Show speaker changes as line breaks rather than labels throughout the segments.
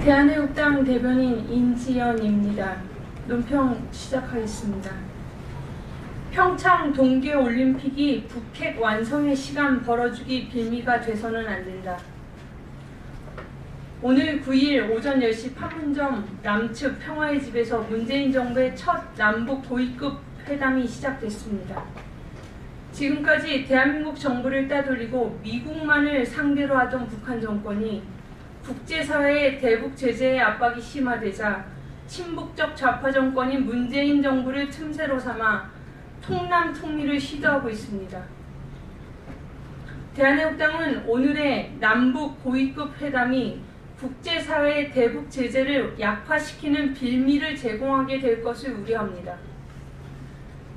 대한애국당 대변인 인지연입니다. 논평 시작하겠습니다. 평창 동계올림픽이 북핵 완성의 시간 벌어주기 빌미가 돼서는 안 된다. 오늘 9일 오전 10시 판문점 남측 평화의 집에서 문재인 정부의 첫 남북 고위급 회담이 시작됐습니다. 지금까지 대한민국 정부를 따돌리고 미국만을 상대로 하던 북한 정권이 국제사회의 대북 제재의 압박이 심화되자 친북적 좌파 정권인 문재인 정부를 틈새로 삼아 통남 통일을 시도하고 있습니다. 대한애국당은 오늘의 남북 고위급 회담이 국제사회의 대북 제재를 약화시키는 빌미를 제공하게 될 것을 우려합니다.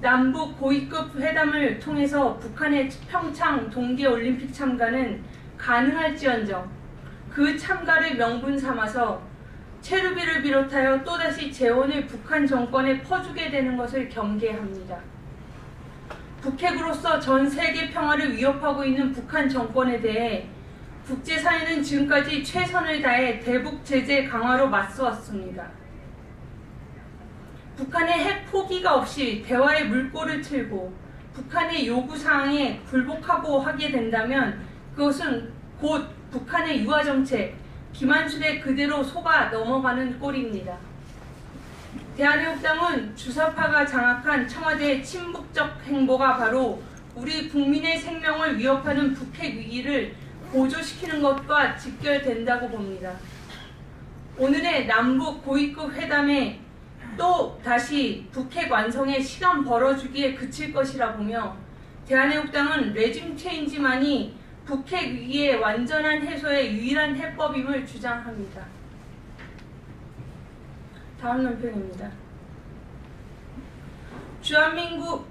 남북 고위급 회담을 통해서 북한의 평창 동계올림픽 참가는 가능할지언정 그 참가를 명분 삼아서 체류비를 비롯하여 또다시 재원을 북한 정권에 퍼주게 되는 것을 경계합니다. 북핵으로서 전 세계 평화를 위협하고 있는 북한 정권에 대해 국제사회는 지금까지 최선을 다해 대북 제재 강화로 맞서왔습니다. 북한의 핵 포기가 없이 대화의 물꼬를 틀고 북한의 요구사항에 굴복하고 하게 된다면 그것은 곧 북한의 유화정책, 기만술에 그대로 속아 넘어가는 꼴입니다. 대한애국당은 주사파가 장악한 청와대의 친북적 행보가 바로 우리 국민의 생명을 위협하는 북핵 위기를 고조시키는 것과 직결된다고 봅니다. 오늘의 남북 고위급 회담에 또 다시 북핵 완성에 시간 벌어주기에 그칠 것이라 보며 대한애국당은 레짐 체인지만이 북핵 위기의 완전한 해소의 유일한 해법임을 주장합니다. 다음 논평입니다.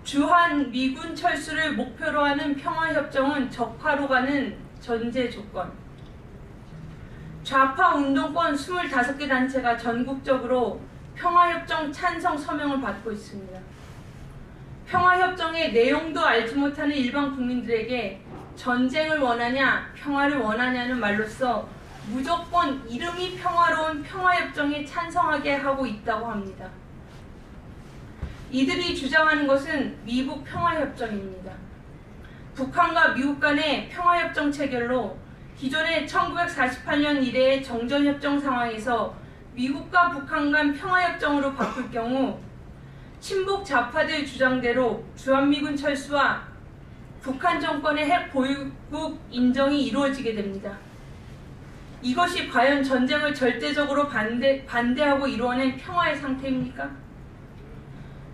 주한미군 철수를 목표로 하는 평화협정은 적화로 가는 전제 조건. 좌파 운동권 25개 단체가 전국적으로 평화협정 찬성 서명을 받고 있습니다. 평화협정의 내용도 알지 못하는 일반 국민들에게 전쟁을 원하냐, 평화를 원하냐는 말로써 무조건 이름이 평화로운 평화협정에 찬성하게 하고 있다고 합니다. 이들이 주장하는 것은 미북 평화협정입니다. 북한과 미국 간의 평화협정 체결로 기존의 1948년 이래의 정전협정 상황에서 미국과 북한 간 평화협정으로 바꿀 경우 친북 좌파들 주장대로 주한미군 철수와 북한 정권의 핵 보유국 인정이 이루어지게 됩니다. 이것이 과연 전쟁을 절대적으로 반대하고 이루어낸 평화의 상태입니까?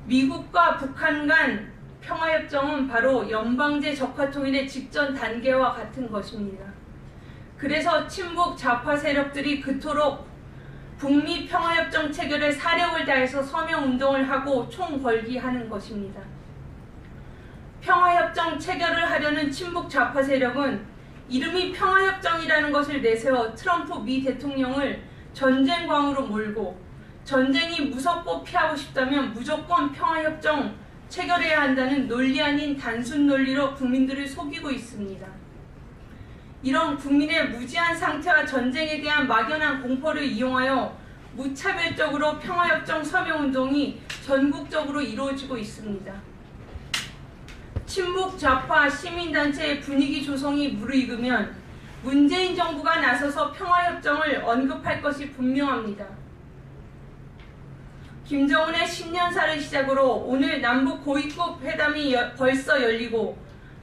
미국과 북한 간 평화협정은 바로 연방제 적화통일의 직전 단계와 같은 것입니다. 그래서 친북 좌파 세력들이 그토록 북미 평화협정 체결에 사력을 다해서 서명운동을 하고 총궐기하는 것입니다. 평화협정 체결을 하려는 친북 좌파 세력은 이름이 평화협정이라는 것을 내세워 트럼프 미 대통령을 전쟁광으로 몰고 전쟁이 무섭고 피하고 싶다면 무조건 평화협정 체결해야 한다는 논리 아닌 단순 논리로 국민들을 속이고 있습니다. 이런 국민의 무지한 상태와 전쟁에 대한 막연한 공포를 이용하여 무차별적으로 평화협정 서명운동이 전국적으로 이루어지고 있습니다. 친북 좌파 시민단체의 분위기 조성이 무르익으면 문재인 정부가 나서서 평화협정을 언급할 것이 분명합니다. 김정은의 10년사를 시작으로 오늘 남북 고위급 회담이 벌써 열리고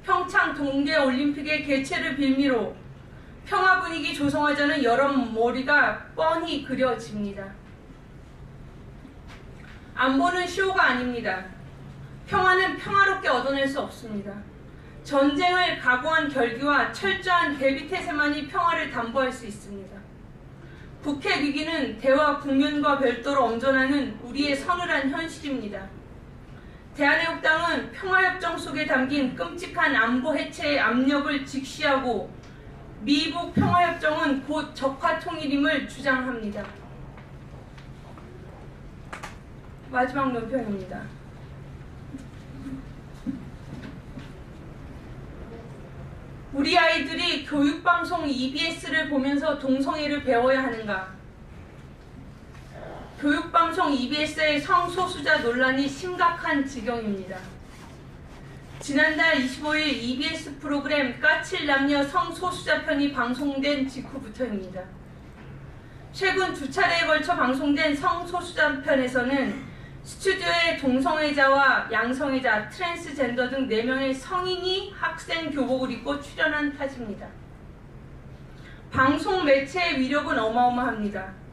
평창 동계올림픽의 개최를 빌미로 평화 분위기 조성하자는 여론몰이가 뻔히 그려집니다. 안보는 쇼가 아닙니다. 평화는 평화롭게 얻어낼 수 없습니다. 전쟁을 각오한 결기와 철저한 대비태세만이 평화를 담보할 수 있습니다. 북핵 위기는 대화 국면과 별도로 엄존하는 우리의 서늘한 현실입니다. 대한애국당은 평화협정 속에 담긴 끔찍한 안보 해체의 압력을 직시하고 미북 평화협정은 곧 적화통일임을 주장합니다. 마지막 논평입니다. 우리 아이들이 교육방송 EBS를 보면서 동성애를 배워야 하는가? 교육방송 EBS의 성소수자 논란이 심각한 지경입니다. 지난달 25일 EBS 프로그램 까칠 남녀 성소수자 편이 방송된 직후부터입니다. 최근 2차례에 걸쳐 방송된 성소수자 편에서는 스튜디오에 동성애자와 양성애자, 트랜스젠더 등 4명의 성인이 학생 교복을 입고 출연한 탓입니다. 방송 매체의 위력은 어마어마합니다.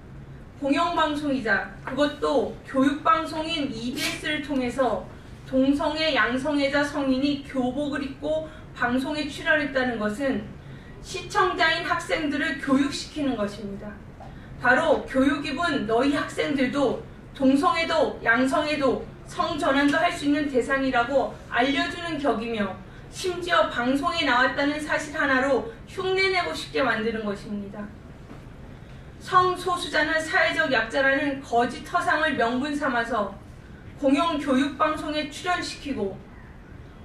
공영방송이자 그것도 교육방송인 EBS를 통해서 동성애, 양성애자 성인이 교복을 입고 방송에 출연했다는 것은 시청자인 학생들을 교육시키는 것입니다. 바로 교육 입은 너희 학생들도 동성애도 양성애도 성전환도 할 수 있는 대상이라고 알려주는 격이며 심지어 방송에 나왔다는 사실 하나로 흉내내고 싶게 만드는 것입니다. 성소수자는 사회적 약자라는 거짓 허상을 명분 삼아서 공영 교육방송에 출연시키고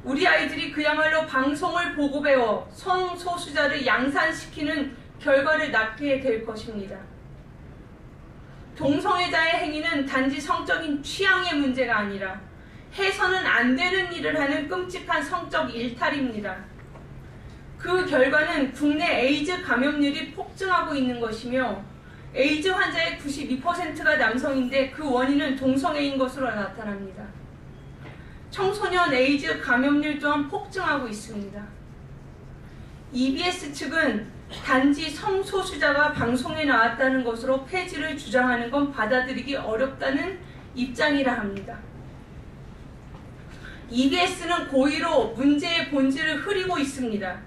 우리 아이들이 그야말로 방송을 보고 배워 성소수자를 양산시키는 결과를 낳게 될 것입니다. 동성애자의 행위는 단지 성적인 취향의 문제가 아니라 해서는 안 되는 일을 하는 끔찍한 성적 일탈입니다. 그 결과는 국내 에이즈 감염률이 폭증하고 있는 것이며 에이즈 환자의 92%가 남성인데 그 원인은 동성애인 것으로 나타납니다. 청소년 에이즈 감염률 또한 폭증하고 있습니다. EBS 측은 단지 성소수자가 방송에 나왔다는 것으로 폐지를 주장하는 건 받아들이기 어렵다는 입장이라 합니다. EBS는 고의로 문제의 본질을 흐리고 있습니다.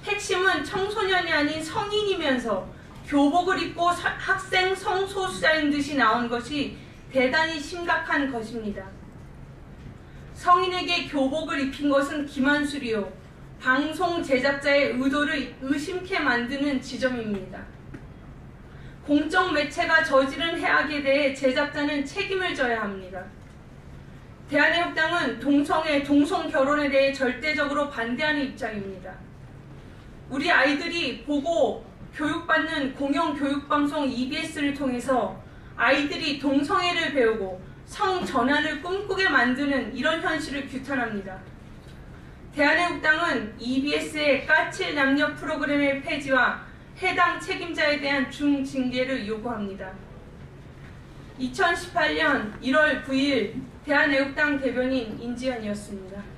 핵심은 청소년이 아닌 성인이면서 교복을 입고 학생 성소수자인 듯이 나온 것이 대단히 심각한 것입니다. 성인에게 교복을 입힌 것은 기만술이요 방송 제작자의 의도를 의심케 만드는 지점입니다. 공적 매체가 저지른 해악에 대해 제작자는 책임을 져야 합니다. 대한애국당은 동성애, 동성결혼에 대해 절대적으로 반대하는 입장입니다. 우리 아이들이 보고 교육받는 공영교육방송 EBS를 통해서 아이들이 동성애를 배우고 성전환을 꿈꾸게 만드는 이런 현실을 규탄합니다. 대한애국당은 EBS의 까칠 남녀 프로그램의 폐지와 해당 책임자에 대한 중징계를 요구합니다. 2018년 1월 9일 대한애국당 대변인 인지연이었습니다.